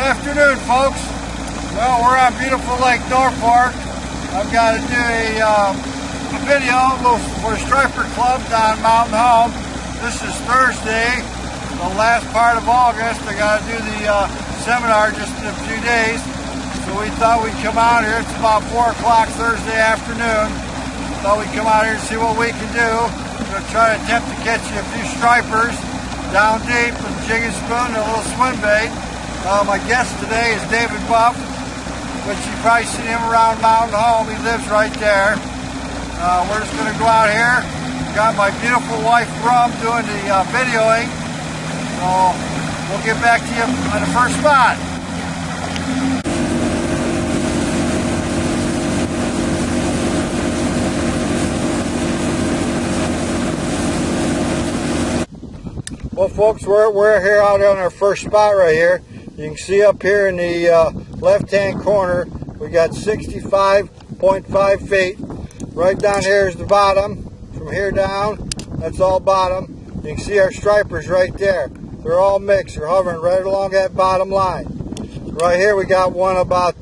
afternoon, folks. Well, we're on beautiful Lake Norfork. I've got to do a video for Striper Club down Mountain Home. This is Thursday, the last part of August. I got to do the seminar just in a few days. So we thought we'd come out here. It's about 4 o'clock Thursday afternoon. Thought we'd come out here and see what we can do. We're going to try to attempt to catch you a few stripers down deep with a jigging spoon and a little swim bait. My guest today is David Buff, which you've probably seen him around Mountain Home. He lives right there. We're just going to go out here. Got my beautiful wife Rum doing the videoing. So we'll get back to you on the first spot. Well, folks, we're here out on our first spot right here. You can see up here in the left-hand corner, we got 65.5 feet. Right down here is the bottom. From here down, that's all bottom. You can see our stripers right there. They're all mixed. They're hovering right along that bottom line. Right here we got one about,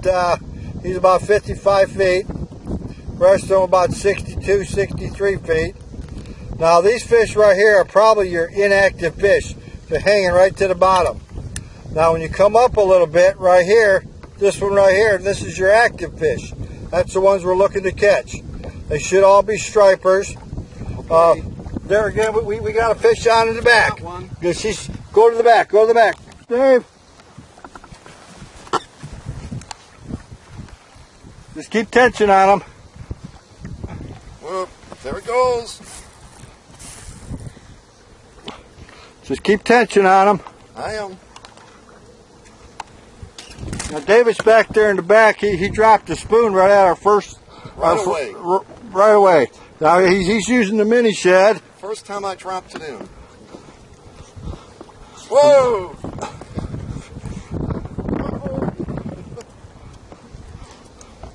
he's about 55 feet. The rest of them about 62, 63 feet. Now these fish right here are probably your inactive fish. They're hanging right to the bottom. Now when you come up a little bit right here, this one right here, this is your active fish. That's the ones we're looking to catch. They should all be stripers. Okay. There again, we got a fish on in the back. Go to the back, go to the back. Dave. Just keep tension on them. Whoop, there it goes. Just keep tension on them. I am. Now David's back there in the back. He dropped the spoon right at our first. Right away. Right away. Now he's using the mini shad. First time I dropped it in. Whoa!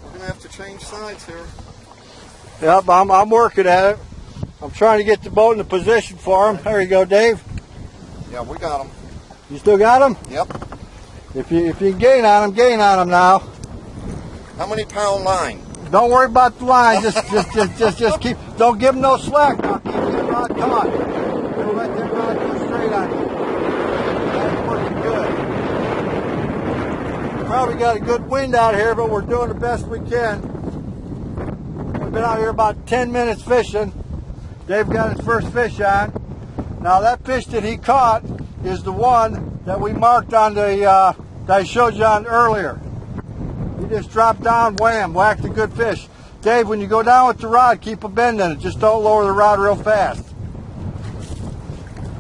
We're gonna have to change sides here. Yep, I'm working at it. I'm trying to get the boat in the position for him. There you go, Dave. Yeah, we got them. You still got him? Yep. If you can gain on him now. How many pound line? Don't worry about the line. Just keep. Don't give him no slack. Now keep that rod taut. Don't let that rod go straight on you. That's working good. Probably got a good wind out here, but we're doing the best we can. We've been out here about 10 minutes fishing. Dave got his first fish on. Now that fish that he caught is the one that we marked on the that I showed you on earlier. He just dropped down, wham, whacked a good fish. Dave, when you go down with the rod, keep a bend in it. Just don't lower the rod real fast.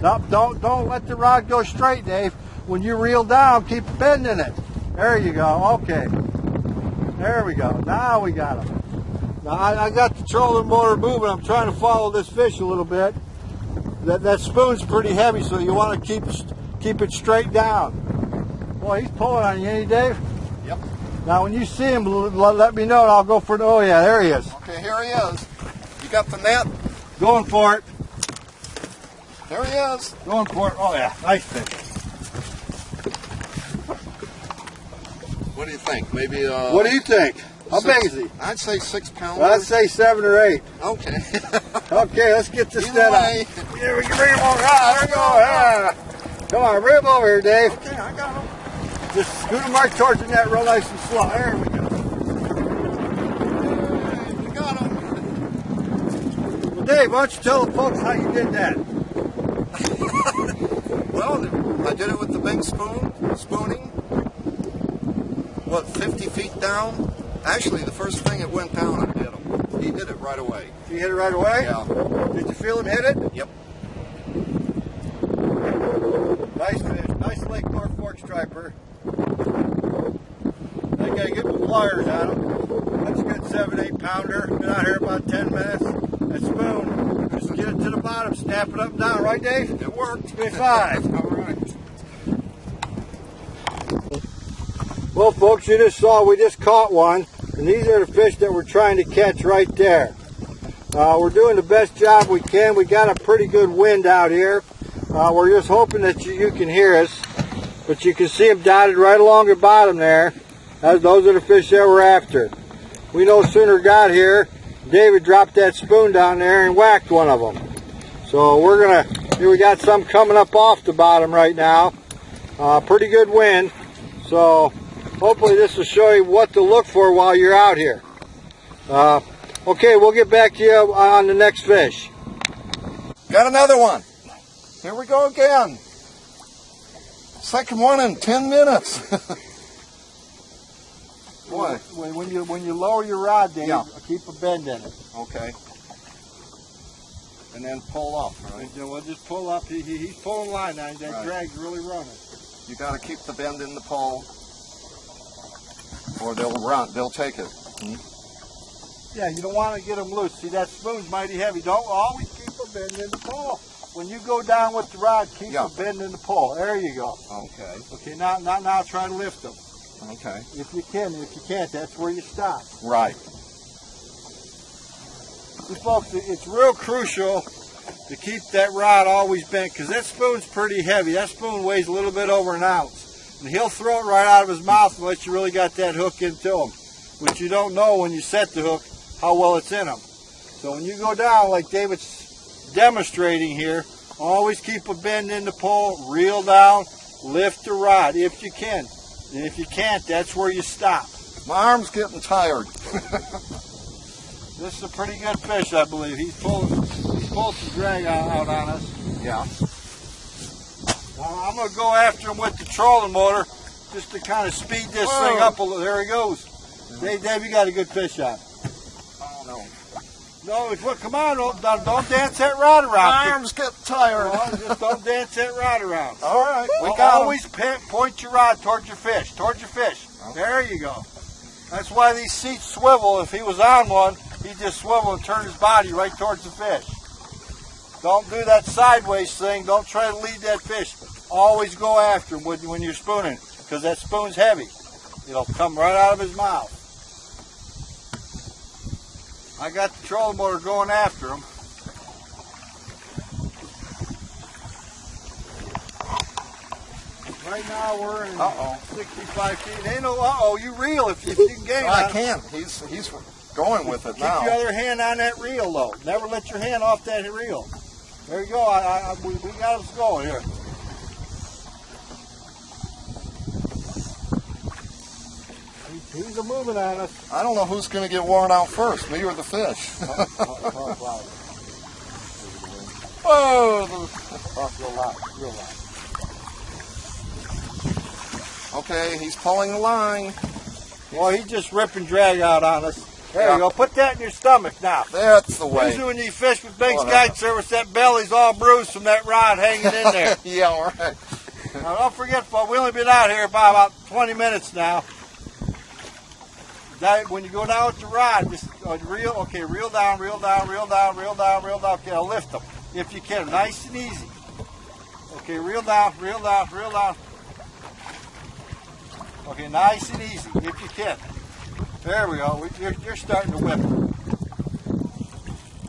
No, don't let the rod go straight, Dave. When you reel down, keep a bend in it. There you go. Okay. There we go. Now we got him. Now I got the trolling motor moving. I'm trying to follow this fish a little bit. That spoon's pretty heavy, so you want to keep it straight down. Boy, he's pulling on you, ain't he, Dave? Yep. Now, when you see him, let me know, and I'll go for it. Oh, yeah, there he is. Okay, here he is. You got the net? Going for it. There he is. Going for it. Oh, yeah, nice fish. What do you think? Maybe, What do you think? How big is he? I'd say 6 pounds. Well, I'd say 7 or 8. Okay. Okay, let's get this net up. Yeah, we can bring him over. Ah, there we go. Yeah. Come on, bring him over here, Dave. Okay, I got him. Just scoot him right towards the net real nice and slow. There we go. Hey, we got him. Well, Dave, why don't you tell the folks how you did that? Well, I did it with the big spooning. What, 50 feet down? Actually, the first thing it went down, I hit him. He hit it right away. You hit it right away? Yeah. Did you feel him hit it? Yep. Nice fish. Nice Lake Norfork Striper. I gotta get the pliers on him. That's a good 7-8 pounder. Been out here about 10 minutes. That spoon, just get it to the bottom, snap it up and down, right, Dave? It worked. Big 5. All right. Well, folks, you just saw we just caught one, and these are the fish that we're trying to catch right there. We're doing the best job we can. We got a pretty good wind out here. We're just hoping that you can hear us. but you can see them dotted right along the bottom there. Those are the fish that we're after. We no sooner got here, David dropped that spoon down there and whacked one of them. So here we got some coming up off the bottom right now. Pretty good wind. So hopefully this will show you what to look for while you're out here. Okay, we'll get back to you on the next fish. Got another one. Here we go again. Second one in 10 minutes. Boy. When you lower your rod, Dave, keep a bend in it. Okay. And then pull up, right? We'll just pull up. He's pulling line now. That drag's really running. You got to keep the bend in the pole, or they'll run. They'll take it. Yeah, you don't want to get them loose. See, that spoon's mighty heavy. Don't always keep a bend in the pole. When you go down with the rod, keep a bend in the pole. There you go. Okay. Okay, now try to lift them. Okay. If you can, if you can't, that's where you stop. Right. See, folks, it's real crucial to keep that rod always bent, because that spoon's pretty heavy. That spoon weighs a little bit over an ounce. And he'll throw it right out of his mouth unless you really got that hook into him, which you don't know when you set the hook how well it's in him. So when you go down, like David's demonstrating here, always keep a bend in the pole, reel down, lift the rod if you can. And if you can't, that's where you stop. My arm's getting tired. This is a pretty good fish, I believe. He's pulled some drag out on us. Yeah. Now, I'm going to go after him with the trolling motor just to kind of speed this thing up a little. There he goes. Dave, you got a good fish on. Oh, no. No, come on, don't dance that rod around. My arms get tired. Just don't dance that rod around. All right. Always point your rod towards your fish. Towards your fish. Okay. There you go. That's why these seats swivel. If he was on one, he'd just swivel and turn his body right towards the fish. Don't do that sideways thing. Don't try to lead that fish. Always go after him when you're spooning, because that spoon's heavy. It'll come right out of his mouth. I got the trolling motor going after him. Right now we're in 65 feet. Ain't no you reel if you can gain. I can't. He's going with it now. Keep your other hand on that reel though. Never let your hand off that reel. There you go. We got us going here. He's a moving on us. I don't know who's going to get worn out first, me or the fish. Whoa! Real loud. Okay, he's pulling the line. Well, he's just ripping drag out on us. There you go. Put that in your stomach now. That's the way. Usually when you fish with Big Sky Service, that belly's all bruised from that rod hanging in there. Yeah, all right. Now, don't forget, folks, we've only been out here about 20 minutes now. When you go down with the rod, just reel down. Okay, I'll lift them if you can, nice and easy. Okay, reel down. Okay, nice and easy if you can. There we go. You're starting to whip it.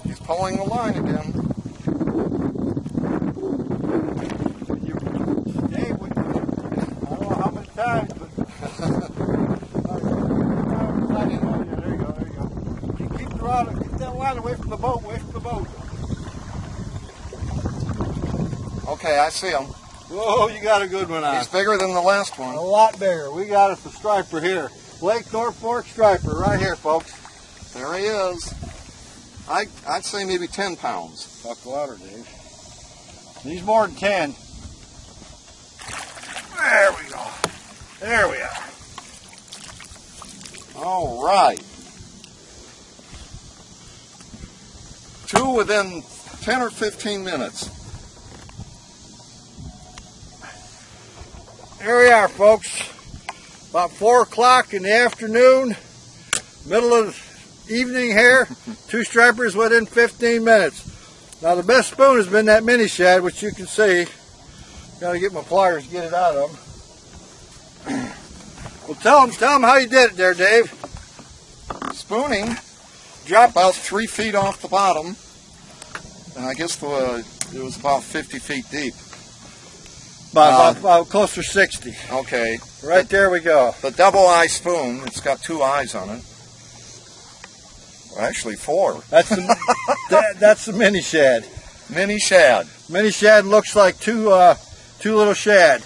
He's pulling the line again. Dave, I don't know how many times, but there you go. Keep the rod, keep that line away from the boat, Okay, I see him. Whoa, you got a good one on. He's bigger than the last one. A lot bigger. We got us a striper here. Lake Norfork Striper right here, folks. There he is. I'd say maybe 10 pounds. Talk louder, Dave. He's more than 10. There we go. There we are. All right. 2 within 10 or 15 minutes. Here we are, folks. About 4 o'clock in the afternoon, middle of the evening here. 2 stripers within 15 minutes. Now the best spoon has been that mini shad, which you can see. Got to get my pliers to get it out of them. Well, tell them how you did it there, Dave. Spooning, dropped about 3 feet off the bottom, and I guess it was about 50 feet deep. About close to 60. Okay. Right there we go. The double eye spoon, it's got 2 eyes on it. Well, actually 4. That's the that's the mini shad. Mini shad. Mini shad looks like two little shad,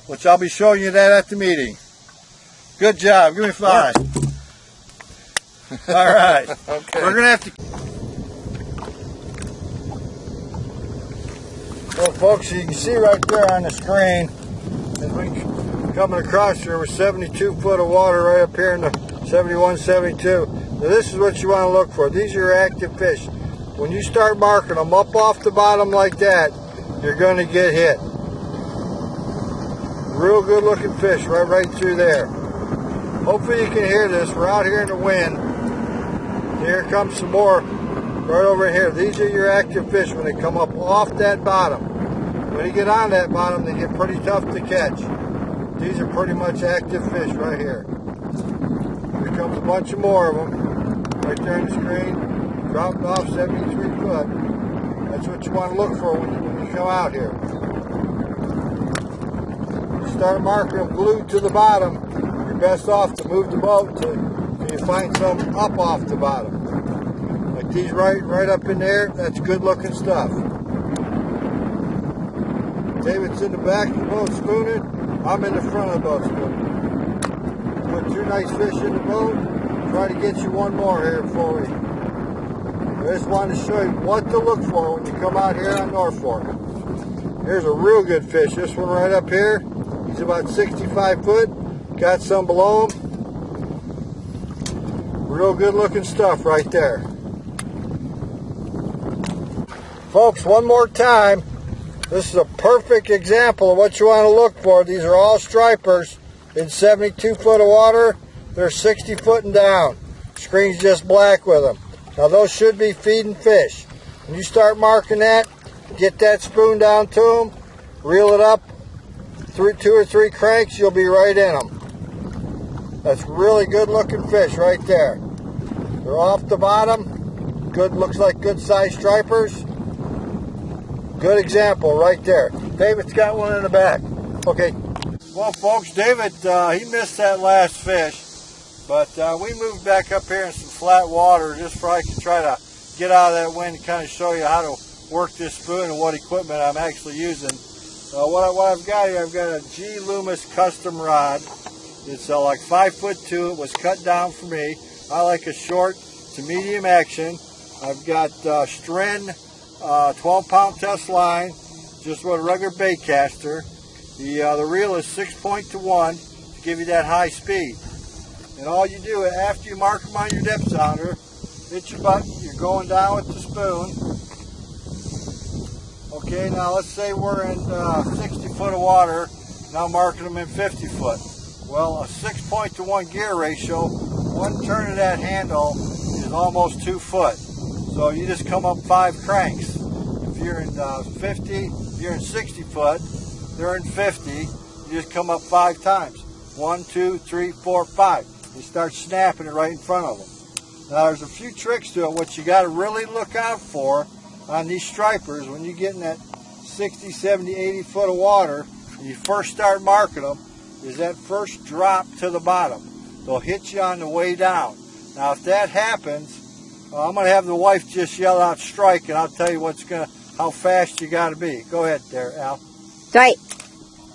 which I'll be showing you that at the meeting. Good job. Give me 5. All right. Okay. We're gonna have to. Well, folks, you can see right there on the screen, as we coming across here with 72 foot of water right up here in the 71, 72. Now this is what you want to look for. These are your active fish. When you start marking them up off the bottom like that, you're going to get hit. Real good looking fish right through there. Hopefully you can hear this. We're out here in the wind. Here comes some more right over here. These are your active fish when they come up off that bottom. When you get on that bottom, they get pretty tough to catch. These are pretty much active fish right here. Here comes a bunch of more of them right there on the screen. Dropped off 73 foot. That's what you want to look for when you come out here. You start marking them glued to the bottom, you're best off to move the boat till you find some up off the bottom. Like these right up in there, that's good looking stuff. David's in the back of the boat spooning. I'm in the front of the boat spooning. Put 2 nice fish in the boat. Try to get you one more here before we. I just wanted to show you what to look for when you come out here on Norfork. Here's a real good fish. This one right up here. He's about 65 foot. Got some below him. Real good looking stuff right there. Folks, one more time. This is a perfect example of what you want to look for. These are all stripers in 72 foot of water. They're 60 foot and down. Screen's just black with them. Now those should be feeding fish. When you start marking that, get that spoon down to them, reel it up, 2 or 3 cranks, you'll be right in them. That's really good looking fish right there. They're off the bottom. Good, looks like good sized stripers. Good example right there. David's got one in the back. Okay. Well, folks, David, he missed that last fish. But we moved back up here in some flat water just so I can try to get out of that wind and kind of show you how to work this spoon and what equipment I'm actually using. What I've got here, I've got a G. Loomis custom rod. It's like 5'2". It was cut down for me. I like a short to medium action. I've got Stren 12-pound test line, just with a regular bait caster. The reel is 6 to 1 to give you that high speed. And all you do after you mark them on your depth sounder, hit your button, you're going down with the spoon. Okay, now let's say we're in 60 foot of water, now marking them in 50 foot. Well, a 6 to 1 gear ratio, one turn of that handle is almost 2 foot. So you just come up 5 cranks. If you're in 50, if you're in 60 foot, they're in 50, you just come up 5 times. 1, 2, 3, 4, 5. You start snapping it right in front of them. Now there's a few tricks to it. What you got to really look out for on these stripers when you get in that 60, 70, 80 foot of water, when you first start marking them, is that first drop to the bottom. They'll hit you on the way down. Now if that happens, I'm going to have the wife just yell out strike, and I'll tell you how fast you got to be. Go ahead there, Al. Strike.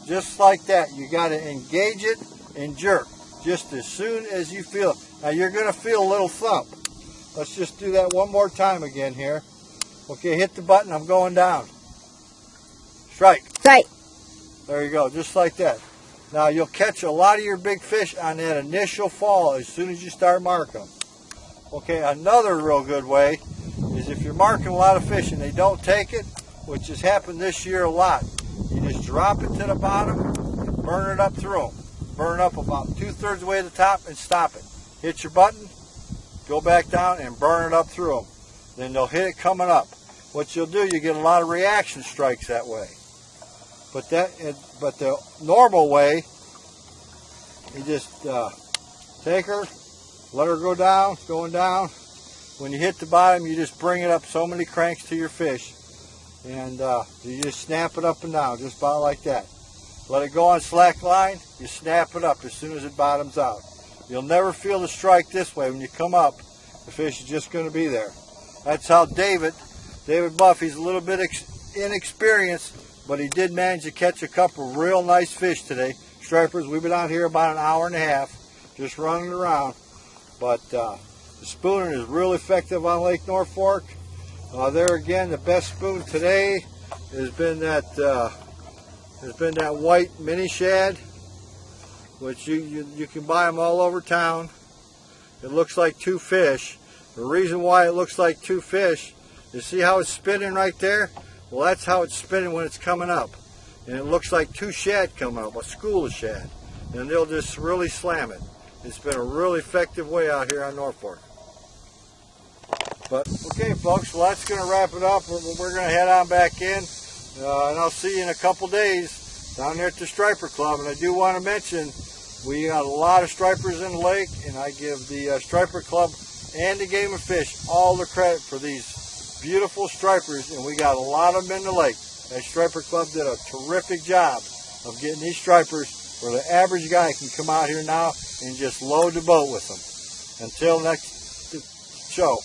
Just like that. You got to engage it and jerk just as soon as you feel it. Now you're going to feel a little thump. Let's just do that one more time again here. Okay, hit the button. I'm going down. Strike. Strike. There you go, just like that. Now you'll catch a lot of your big fish on that initial fall as soon as you start marking them. Okay, another real good way is if you're marking a lot of fish and they don't take it, which has happened this year a lot, you just drop it to the bottom and burn it up through them. Burn up about 2/3 the way to the top and stop it. Hit your button, go back down and burn it up through them. Then they'll hit it coming up. What you'll do, you get a lot of reaction strikes that way. But the normal way, you just take her, let her go down, going down. When you hit the bottom, you just bring it up so many cranks to your fish, and you just snap it up and down, just about like that. let it go on slack line, you snap it up as soon as it bottoms out. You'll never feel the strike this way. When you come up, the fish is just going to be there. That's how David Buff, he's a little bit inexperienced, but he did manage to catch a couple real nice fish today. Stripers, we've been out here about an hour and a half, just running around. But the spooning is real effective on Lake Norfork. There again, the best spoon today has been that white mini shad, which you can buy them all over town. It looks like two fish. The reason why it looks like two fish, you see how it's spinning right there? Well, that's how it's spinning when it's coming up. And it looks like two shad coming up, a school of shad. And they'll just really slam it. It's been a really effective way out here on Norfork. But, okay folks, well that's going to wrap it up. We're going to head on back in. And I'll see you in a couple days down there at the Striper Club. And I do want to mention, we got a lot of stripers in the lake, and I give the Striper Club and the Game and Fish all the credit for these beautiful stripers, and we got a lot of them in the lake. That Striper Club did a terrific job of getting these stripers where the average guy can come out here now and just load the boat with them. Until next show.